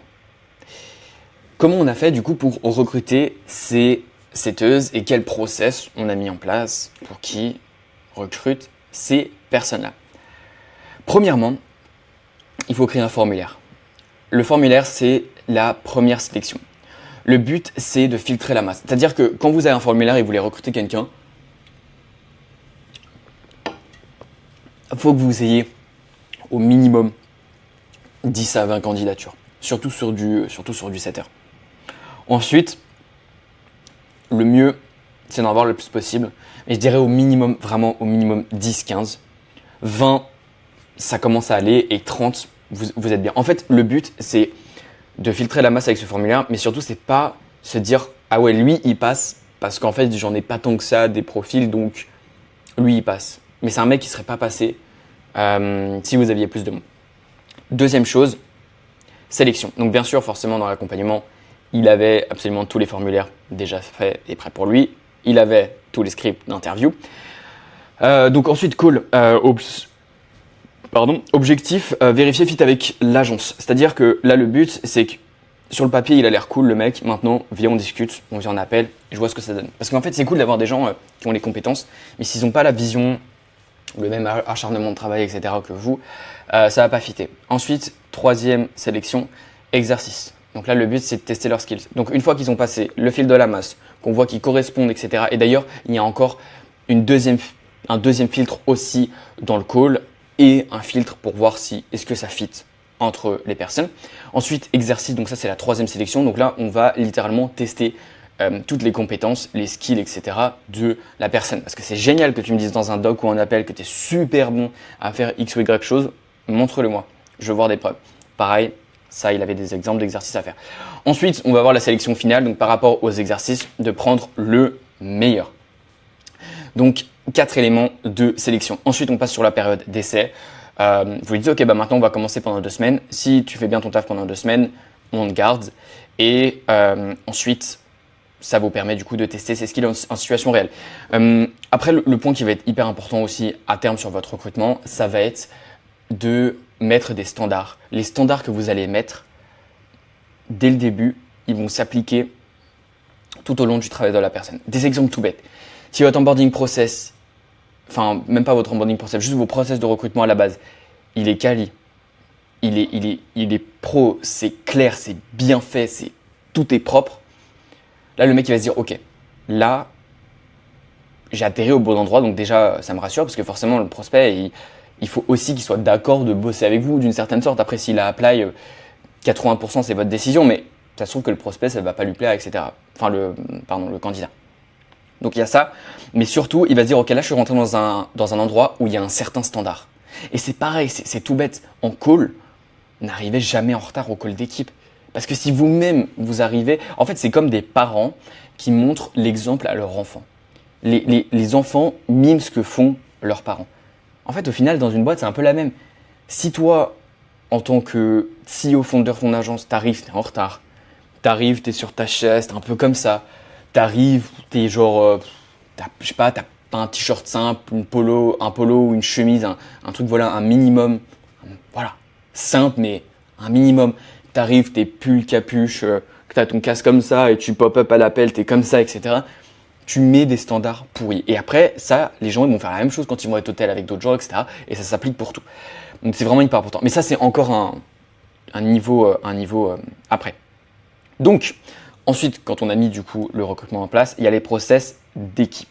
comment on a fait du coup pour recruter ces setteuses et quel process on a mis en place pour qui recrute ces personnes-là? Premièrement, il faut créer un formulaire. Le formulaire, c'est la première sélection. Le but, c'est de filtrer la masse. C'est-à-dire que quand vous avez un formulaire et vous voulez recruter quelqu'un, il faut que vous ayez au minimum 10 à 20 candidatures, surtout sur du setter. Ensuite, le mieux, c'est d'en avoir le plus possible. Et je dirais au minimum, vraiment au minimum 10-15. 20, ça commence à aller et 30, vous êtes bien. En fait, le but, c'est de filtrer la masse avec ce formulaire, mais surtout, c'est pas se dire « Ah ouais, lui, il passe, parce qu'en fait, j'en ai pas tant que ça des profils, donc lui, il passe. » Mais c'est un mec qui serait pas passé si vous aviez plus de monde. Deuxième chose, sélection. Donc bien sûr, forcément, dans l'accompagnement, il avait absolument tous les formulaires déjà faits et prêts pour lui. Il avait tous les scripts d'interview. Donc ensuite, call. Objectif, vérifier fit avec l'agence. C'est-à-dire que là, le but, c'est que sur le papier, il a l'air cool, le mec. Maintenant, viens, on discute, on vient en appel, et je vois ce que ça donne. Parce qu'en fait, c'est cool d'avoir des gens qui ont les compétences, mais s'ils n'ont pas la vision, le même acharnement de travail, etc. que vous, ça va pas fitter. Ensuite, troisième sélection, exercice. Donc là, le but, c'est de tester leurs skills. Donc une fois qu'ils ont passé le fil de la masse, qu'on voit qu'ils correspondent, etc. Et d'ailleurs, il y a encore un deuxième filtre aussi dans le call et un filtre pour voir si est-ce que ça fit entre les personnes. Ensuite, exercice, donc ça c'est la troisième sélection. Donc là, on va littéralement tester toutes les compétences, les skills, etc. de la personne. Parce que c'est génial que tu me dises dans un doc ou en appel que tu es super bon à faire X ou Y chose, montre-le-moi. Je veux voir des preuves. Pareil, ça, il avait des exemples d'exercices à faire. Ensuite, on va voir la sélection finale, donc par rapport aux exercices, de prendre le meilleur. Donc, 4 éléments de sélection. Ensuite, on passe sur la période d'essai. Vous lui dites, ok, bah maintenant, on va commencer pendant 2 semaines. Si tu fais bien ton taf pendant 2 semaines, on te garde. Et ensuite, ça vous permet du coup de tester ces skills en situation réelle. Après, le point qui va être hyper important aussi à terme sur votre recrutement, ça va être de mettre des standards. Les standards que vous allez mettre dès le début, ils vont s'appliquer tout au long du travail de la personne. Des exemples tout bêtes. Si votre onboarding process, enfin même pas votre onboarding process, juste vos process de recrutement à la base, il est quali, il est pro, c'est clair, c'est bien fait, tout est propre. Là, le mec, il va se dire, ok, là, j'ai atterri au bon endroit, donc déjà, ça me rassure, parce que forcément, le prospect, il faut aussi qu'il soit d'accord de bosser avec vous d'une certaine sorte. Après, s'il a apply, 80% c'est votre décision, mais ça se trouve que le prospect, ça ne va pas lui plaire, etc. Enfin, le candidat. Donc, il y a ça, mais surtout, il va se dire, ok, là, je suis rentré dans un endroit où il y a un certain standard. Et c'est pareil, c'est tout bête. En call, n'arrivez jamais en retard au call d'équipe. Parce que si vous-même, vous arrivez… En fait, c'est comme des parents qui montrent l'exemple à leurs enfants. Les enfants miment ce que font leurs parents. En fait, au final, dans une boîte, c'est un peu la même. Si toi, en tant que CEO fondeur de ton agence, t'arrives, t'es en retard. T'arrives, t'es sur ta chaise, t'es un peu comme ça. T'arrives, t'es genre… je sais pas, t'as pas un t-shirt simple, un polo ou une chemise, un truc, voilà, un minimum. Voilà, simple, mais un minimum. T'arrives, t'es pull, capuche, t'as ton casque comme ça et tu pop-up à l'appel, t'es comme ça, etc. Tu mets des standards pourris. Et après, ça, les gens ils vont faire la même chose quand ils vont être hôtel avec d'autres gens, etc. Et ça s'applique pour tout. Donc c'est vraiment hyper important. Mais ça, c'est encore un niveau après. Donc, ensuite, quand on a mis du coup le recrutement en place, il y a les process d'équipe.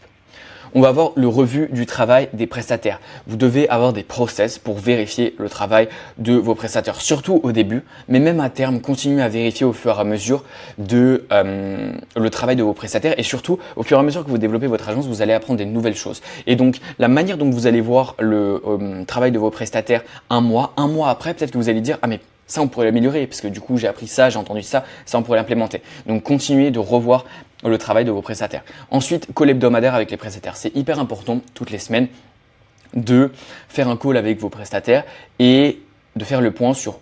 On va avoir le revu du travail des prestataires. Vous devez avoir des process pour vérifier le travail de vos prestataires, surtout au début, mais même à terme, continuez à vérifier au fur et à mesure le travail de vos prestataires et surtout, au fur et à mesure que vous développez votre agence, vous allez apprendre des nouvelles choses. Et donc, la manière dont vous allez voir le travail de vos prestataires un mois après, peut-être que vous allez dire « Ah mais ça on pourrait l'améliorer parce que du coup j'ai appris ça, j'ai entendu ça, ça on pourrait l'implémenter. Donc continuez de revoir le travail de vos prestataires. Ensuite, call hebdomadaire avec les prestataires. C'est hyper important toutes les semaines de faire un call avec vos prestataires et de faire le point sur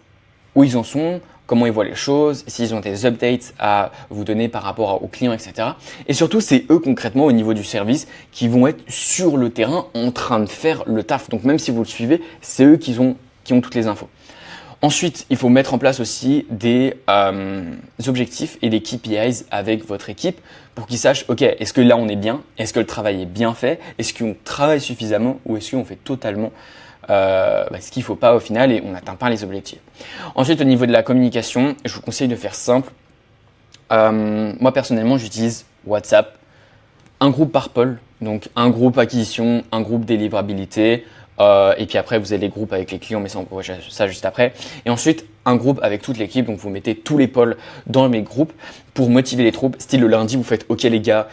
où ils en sont, comment ils voient les choses, s'ils ont des updates à vous donner par rapport aux clients, etc. Et surtout, c'est eux concrètement au niveau du service qui vont être sur le terrain en train de faire le taf. Donc même si vous le suivez, c'est eux qui ont toutes les infos. Ensuite, il faut mettre en place aussi des objectifs et des KPIs avec votre équipe pour qu'ils sachent, ok, est-ce que là on est bien? Est-ce que le travail est bien fait? Est-ce qu'on travaille suffisamment ou est-ce qu'on fait totalement ce qu'il ne faut pas au final et on n'atteint pas les objectifs? Ensuite, au niveau de la communication, je vous conseille de faire simple. Moi, personnellement, j'utilise WhatsApp, un groupe par pôle, donc un groupe acquisition, un groupe délivrabilité, et puis après, vous avez les groupes avec les clients, mais ça, on pourra ça juste après. Et ensuite, un groupe avec toute l'équipe. Donc, vous mettez tous les pôles dans les groupes pour motiver les troupes. Style, le lundi, vous faites « Ok les gars,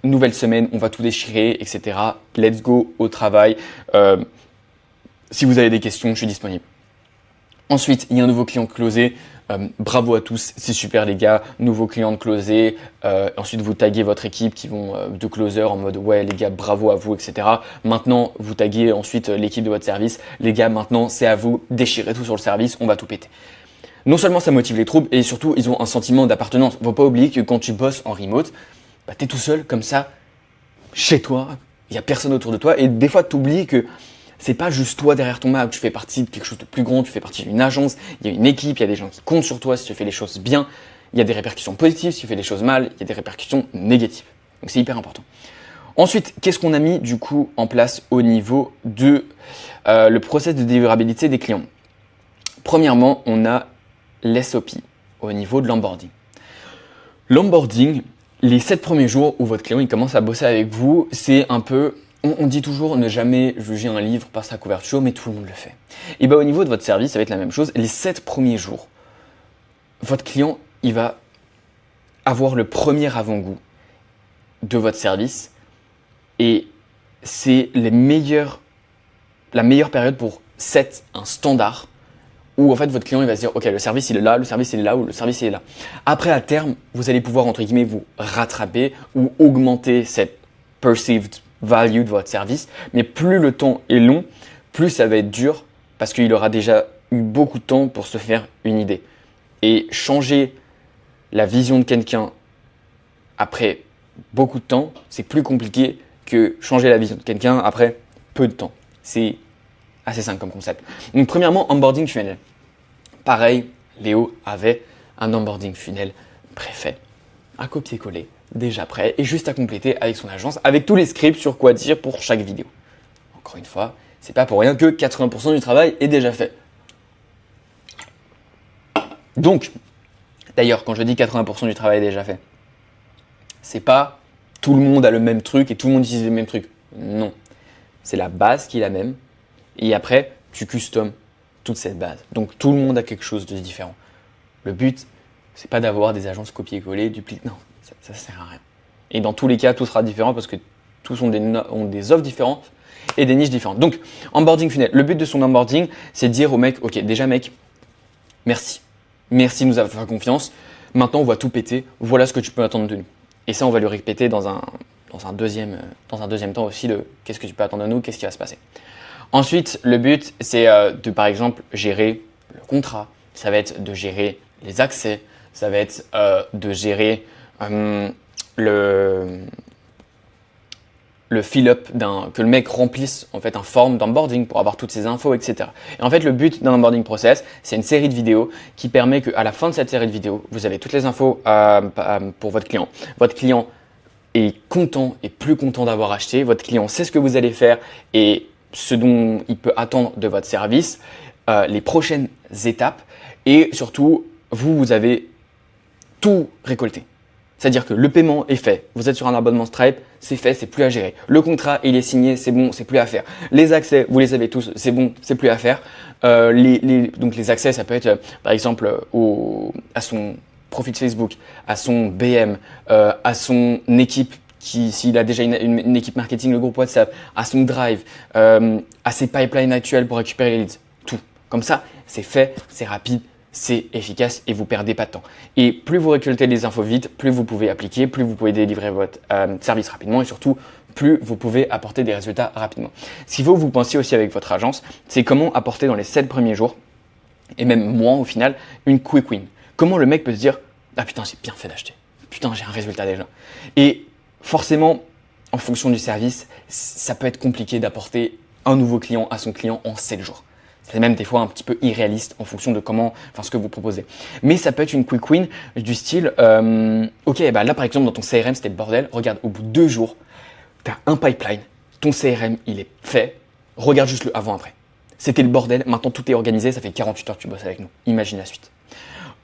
nouvelle semaine, on va tout déchirer, etc. Let's go au travail. Si vous avez des questions, je suis disponible. » Ensuite, il y a un nouveau client closé. Bravo à tous, c'est super les gars, nouveau client de closé. Ensuite, vous taguez votre équipe qui vont de closer en mode ouais les gars, bravo à vous, etc. Maintenant, vous taguez ensuite l'équipe de votre service. Les gars, maintenant, c'est à vous, déchirez tout sur le service, on va tout péter. Non seulement ça motive les troupes et surtout, ils ont un sentiment d'appartenance. Faut pas oublier que quand tu bosses en remote, tu es tout seul comme ça, chez toi, il n'y a personne autour de toi et des fois, tu oublies que c'est pas juste toi derrière ton Mac, tu fais partie de quelque chose de plus grand, tu fais partie d'une agence, il y a une équipe, il y a des gens qui comptent sur toi si tu fais les choses bien, il y a des répercussions positives si tu fais les choses mal, il y a des répercussions négatives. Donc c'est hyper important. Ensuite, qu'est-ce qu'on a mis du coup en place au niveau de le process de délivrabilité des clients? Premièrement, on a l'SOP au niveau de l'onboarding. L'onboarding, les 7 premiers jours où votre client il commence à bosser avec vous, c'est un peu... On dit toujours ne jamais juger un livre par sa couverture, mais tout le monde le fait. Et bien au niveau de votre service, ça va être la même chose. Les 7 premiers jours, votre client, il va avoir le premier avant-goût de votre service et c'est la meilleure période pour set un standard où en fait votre client il va se dire ok le service il est là, le service il est là ou le service il est là. Après à terme, vous allez pouvoir entre guillemets vous rattraper ou augmenter cette perceived value de votre service, mais plus le temps est long, plus ça va être dur parce qu'il aura déjà eu beaucoup de temps pour se faire une idée. Et changer la vision de quelqu'un après beaucoup de temps, c'est plus compliqué que changer la vision de quelqu'un après peu de temps. C'est assez simple comme concept. Donc premièrement, onboarding funnel. Pareil, Léo avait un onboarding funnel préfet, à copier-coller, déjà prêt et juste à compléter avec son agence, avec tous les scripts sur quoi dire pour chaque vidéo. Encore une fois, c'est pas pour rien que 80% du travail est déjà fait. Donc, d'ailleurs, quand je dis 80% du travail est déjà fait, c'est pas tout le monde a le même truc et tout le monde utilise le même truc. Non, c'est la base qui est la même et après, tu customes toute cette base. Donc, tout le monde a quelque chose de différent. Le but, c'est pas d'avoir des agences copier-coller, dupliquer. Non, ça sert à rien. Et dans tous les cas, tout sera différent parce que tous ont des offres différentes et des niches différentes. Donc, onboarding funnel. Le but de son onboarding, c'est de dire au mec, ok, déjà mec, merci. Merci de nous avoir fait confiance. Maintenant, on va tout péter. Voilà ce que tu peux attendre de nous. Et ça, on va lui répéter dans un deuxième temps aussi de qu'est-ce que tu peux attendre de nous, qu'est-ce qui va se passer. Ensuite, le but, c'est de, par exemple, gérer le contrat. Ça va être de gérer les accès. Ça va être de gérer le fill-up que le mec remplisse en fait un form d'onboarding pour avoir toutes ces infos, etc. Et en fait, le but d'un onboarding process, c'est une série de vidéos qui permet qu'à la fin de cette série de vidéos, vous avez toutes les infos pour votre client. Votre client est content et plus content d'avoir acheté. Votre client sait ce que vous allez faire et ce dont il peut attendre de votre service, les prochaines étapes et surtout, vous avez tout récolté. C'est-à-dire que le paiement est fait, vous êtes sur un abonnement Stripe, c'est fait, c'est plus à gérer. Le contrat, il est signé, c'est bon, c'est plus à faire. Les accès, vous les avez tous, c'est bon, c'est plus à faire. Donc les accès, ça peut être par exemple à son profil Facebook, à son BM, à son équipe, s'il a déjà une équipe marketing, le groupe WhatsApp, à son Drive, à ses pipelines actuels pour récupérer les leads. Comme ça, c'est fait, c'est rapide, c'est efficace et vous perdez pas de temps. Et plus vous récoltez les infos vite, plus vous pouvez appliquer, plus vous pouvez délivrer votre service rapidement et surtout, plus vous pouvez apporter des résultats rapidement. Ce qu'il faut que vous pensiez aussi avec votre agence, c'est comment apporter dans les 7 premiers jours et même mois au final, une quick win. Comment le mec peut se dire « Ah putain, j'ai bien fait d'acheter. Putain, j'ai un résultat déjà. » Et forcément, en fonction du service, ça peut être compliqué d'apporter un nouveau client à son client en 7 jours. C'est même des fois un petit peu irréaliste en fonction de ce que vous proposez. Mais ça peut être une quick win du style, ok, bah là par exemple dans ton CRM c'était le bordel, regarde, au bout de 2 jours, tu as un pipeline, ton CRM il est fait, regarde juste le avant-après. C'était le bordel, maintenant tout est organisé, ça fait 48 heures que tu bosses avec nous. Imagine la suite.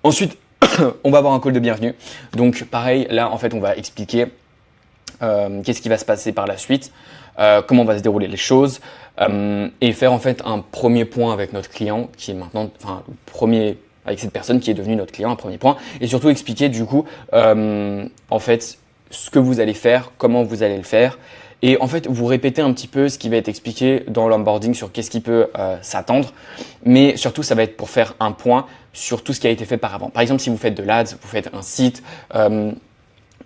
Ensuite, on va avoir un call de bienvenue. Donc pareil, là en fait on va expliquer qu'est-ce qui va se passer par la suite, comment va se dérouler les choses et faire en fait un premier point avec notre client qui est maintenant, avec cette personne qui est devenue notre client, un premier point, et surtout expliquer du coup en fait ce que vous allez faire, comment vous allez le faire. Et en fait, vous répétez un petit peu ce qui va être expliqué dans l'onboarding sur qu'est-ce qui peut s'attendre. Mais surtout, ça va être pour faire un point sur tout ce qui a été fait par avant. Par exemple, si vous faites de l'ADS, vous faites un site,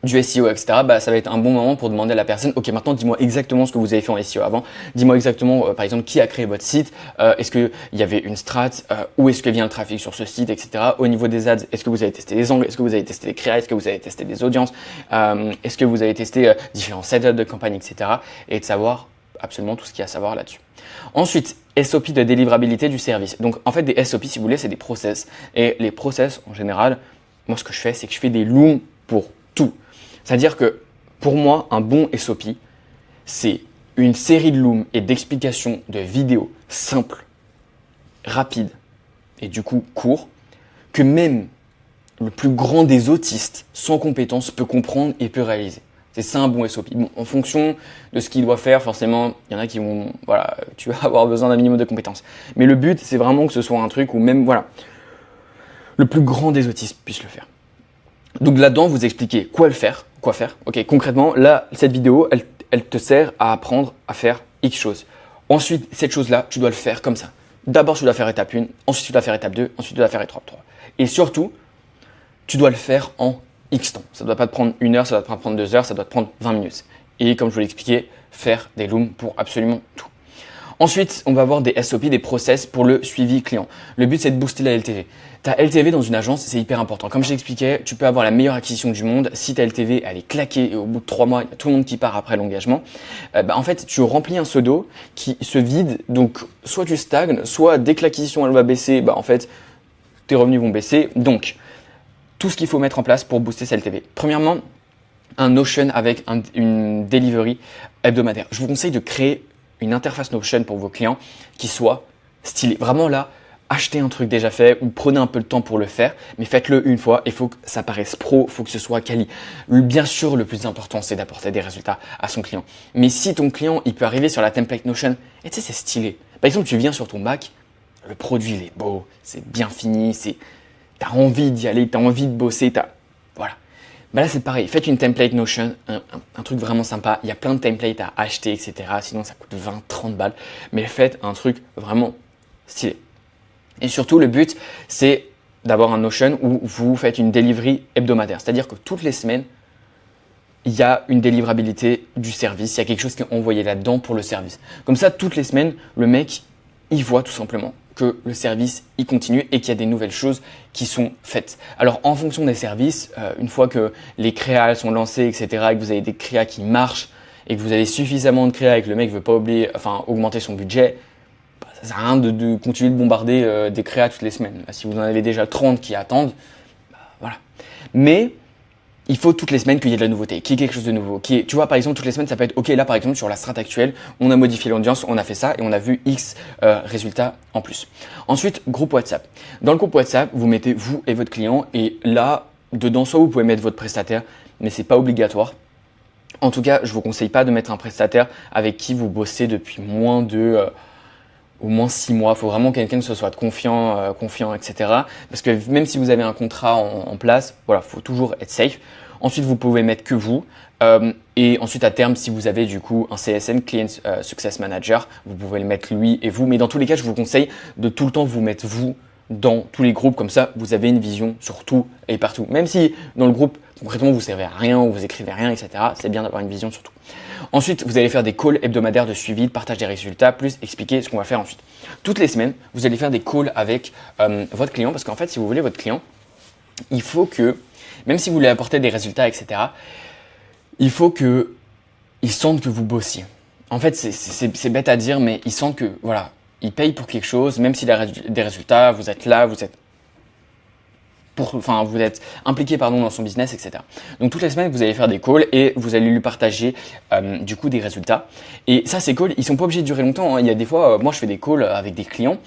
du SEO, etc., bah, ça va être un bon moment pour demander à la personne, ok, maintenant dis-moi exactement ce que vous avez fait en SEO avant, dis-moi exactement, par exemple, qui a créé votre site, est-ce qu'il y avait une strat, où est-ce que vient le trafic sur ce site, etc. Au niveau des ads, est-ce que vous avez testé les angles, est-ce que vous avez testé les créas, est-ce que vous avez testé les audiences, est-ce que vous avez testé différents setups de campagne, etc. Et de savoir absolument tout ce qu'il y a à savoir là-dessus. Ensuite, SOP de délivrabilité du service. Donc, en fait, des SOP, si vous voulez, c'est des process. Et les process, en général, moi, ce que je fais, c'est que je fais des looms pour tout. C'est-à-dire que pour moi, un bon SOP, c'est une série de looms et d'explications de vidéos simples, rapides et du coup courts, que même le plus grand des autistes sans compétences peut comprendre et peut réaliser. C'est ça un bon SOP. Bon, en fonction de ce qu'il doit faire, forcément, il y en a qui vont, voilà, tu vas avoir besoin d'un minimum de compétences. Mais le but, c'est vraiment que ce soit un truc où même, voilà, le plus grand des autistes puisse le faire. Donc là-dedans, vous expliquez quoi faire. Ok, concrètement, là, cette vidéo, elle te sert à apprendre à faire X choses. Ensuite, cette chose-là, tu dois le faire comme ça. D'abord, tu dois faire étape 1, ensuite tu dois faire étape 2, ensuite tu dois faire étape 3. Et surtout, tu dois le faire en X temps. Ça ne doit pas te prendre 1 heure, ça doit pas te prendre 2 heures, ça doit te prendre 20 minutes. Et comme je vous l'ai expliqué, faire des looms pour absolument tout. Ensuite, on va avoir des SOP, des process pour le suivi client. Le but, c'est de booster la LTV. Ta LTV dans une agence, c'est hyper important. Comme je t'expliquais, tu peux avoir la meilleure acquisition du monde. Si ta LTV, elle est claquée et au bout de 3 mois, il y a tout le monde qui part après l'engagement, en fait, tu remplis un seau d'eau qui se vide. Donc, soit tu stagnes, soit dès que l'acquisition, elle va baisser, en fait, tes revenus vont baisser. Donc, tout ce qu'il faut mettre en place pour booster sa LTV. Premièrement, un Notion avec une delivery hebdomadaire. Je vous conseille de créer une interface Notion pour vos clients qui soit stylée. Vraiment là, achetez un truc déjà fait ou prenez un peu de temps pour le faire, mais faites-le une fois. Il faut que ça paraisse pro, il faut que ce soit quali. Bien sûr, le plus important, c'est d'apporter des résultats à son client. Mais si ton client, il peut arriver sur la template Notion, et tu sais, c'est stylé. Par exemple, tu viens sur ton Mac, le produit, il est beau, c'est bien fini, t'as envie d'y aller, t'as envie de bosser, voilà. Là, c'est pareil. Faites une template Notion, un truc vraiment sympa. Il y a plein de templates à acheter, etc. Sinon, ça coûte 20-30 balles. Mais faites un truc vraiment stylé. Et surtout, le but, c'est d'avoir un Notion où vous faites une delivery hebdomadaire. C'est-à-dire que toutes les semaines, il y a une délivrabilité du service. Il y a quelque chose qui est envoyé là-dedans pour le service. Comme ça, toutes les semaines, le mec, il voit tout simplement que le service il continue et qu'il y a des nouvelles choses qui sont faites. Alors en fonction des services, une fois que les créas sont lancées, etc., et que vous avez des créas qui marchent et que vous avez suffisamment de créas et que le mec veut pas augmenter son budget, ça sert à rien de continuer de bombarder des créas toutes les semaines. Là, si vous en avez déjà 30 qui attendent, voilà. Mais il faut toutes les semaines qu'il y ait de la nouveauté, qu'il y ait quelque chose de nouveau. Tu vois, par exemple, toutes les semaines, ça peut être, ok, là, par exemple, sur la strat actuelle, on a modifié l'audience, on a fait ça et on a vu X résultats en plus. Ensuite, groupe WhatsApp. Dans le groupe WhatsApp, vous mettez vous et votre client et là, dedans, soit vous pouvez mettre votre prestataire, mais c'est pas obligatoire. En tout cas, je vous conseille pas de mettre un prestataire avec qui vous bossez depuis au moins 6 mois. Il faut vraiment quelqu'un qui se soit confiant, etc. Parce que même si vous avez un contrat en place, voilà, faut toujours être safe. Ensuite, vous pouvez mettre que vous. Et ensuite, à terme, si vous avez du coup un CSM, Client Success Manager, vous pouvez le mettre lui et vous. Mais dans tous les cas, je vous conseille de tout le temps vous mettre vous dans tous les groupes. Comme ça, vous avez une vision sur tout et partout. Même si dans le groupe, concrètement, vous ne servez à rien ou vous écrivez rien, etc. C'est bien d'avoir une vision sur tout. Ensuite, vous allez faire des calls hebdomadaires de suivi, de partage des résultats, plus expliquer ce qu'on va faire ensuite. Toutes les semaines, vous allez faire des calls avec votre client parce qu'en fait, si vous voulez votre client, il faut que, même si vous voulez apporter des résultats, etc., il faut qu'ils sentent que vous bossiez. En fait, c'est bête à dire, mais ils sentent que, voilà, ils payent pour quelque chose, même s'il a des résultats, vous êtes là, vous êtes impliqué dans son business, etc. Donc toutes les semaines, vous allez faire des calls et vous allez lui partager du coup des résultats. Et ça, ces calls, ils sont pas obligés de durer longtemps, hein. Il y a des fois, moi je fais des calls avec des clients,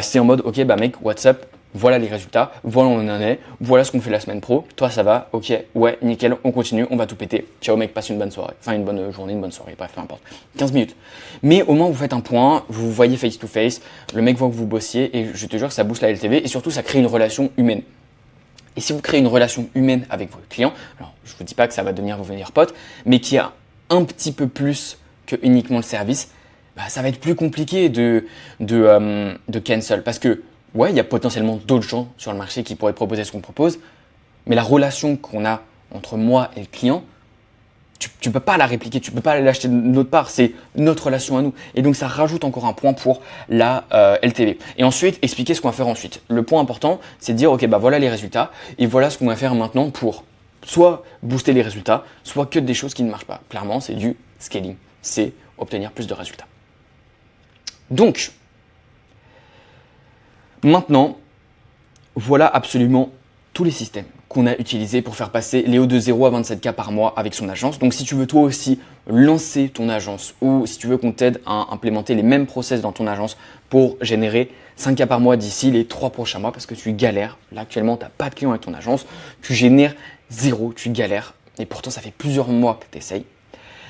c'est en mode, ok, bah mec, what's up? Voilà les résultats, voilà où on en est, voilà ce qu'on fait la semaine pro. Toi, ça va, ok, ouais, nickel, on continue, on va tout péter. Ciao mec, passe une bonne soirée, enfin une bonne journée, une bonne soirée, bref, peu importe. 15 minutes. Mais au moins, vous faites un point, vous vous voyez face to face, le mec voit que vous bossiez et je te jure que ça booste la LTV et surtout, ça crée une relation humaine. Et si vous créez une relation humaine avec votre client, alors je ne vous dis pas que ça va devenir vos meilleurs potes, mais qui a un petit peu plus que uniquement le service, bah, ça va être plus compliqué de cancel parce que ouais, il y a potentiellement d'autres gens sur le marché qui pourraient proposer ce qu'on propose, mais la relation qu'on a entre moi et le client, tu peux pas la répliquer, tu peux pas l'acheter de notre part, c'est notre relation à nous. Et donc ça rajoute encore un point pour la LTV. Et ensuite, expliquer ce qu'on va faire ensuite. Le point important, c'est de dire ok, bah voilà les résultats et voilà ce qu'on va faire maintenant pour soit booster les résultats, soit que des choses qui ne marchent pas. Clairement, c'est du scaling, c'est obtenir plus de résultats. Donc, maintenant, voilà absolument tous les systèmes qu'on a utilisés pour faire passer Léo de 0 à 27K par mois avec son agence. Donc si tu veux toi aussi lancer ton agence ou si tu veux qu'on t'aide à implémenter les mêmes process dans ton agence pour générer 5K par mois d'ici les 3 prochains mois parce que tu galères. Là actuellement, tu n'as pas de clients avec ton agence, tu génères 0, tu galères et pourtant ça fait plusieurs mois que tu essayes.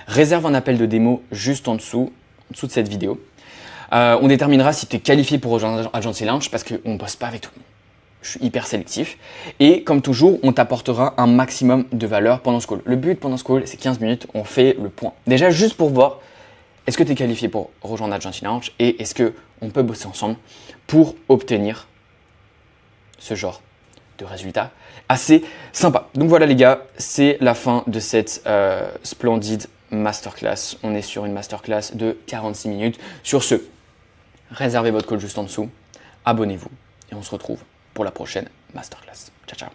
Réserve un appel de démo juste en dessous de cette vidéo. On déterminera si tu es qualifié pour rejoindre Agency Launch parce qu'on ne bosse pas avec tout le monde. Je suis hyper sélectif. Et comme toujours, on t'apportera un maximum de valeur pendant ce call. Le but pendant ce call, c'est 15 minutes, on fait le point. Déjà, juste pour voir, est-ce que tu es qualifié pour rejoindre Agency Launch et est-ce qu'on peut bosser ensemble pour obtenir ce genre de résultats assez sympa. Donc voilà les gars, c'est la fin de cette splendide masterclass. On est sur une masterclass de 46 minutes. Sur ce, réservez votre call juste en dessous, abonnez-vous et on se retrouve pour la prochaine masterclass. Ciao, ciao.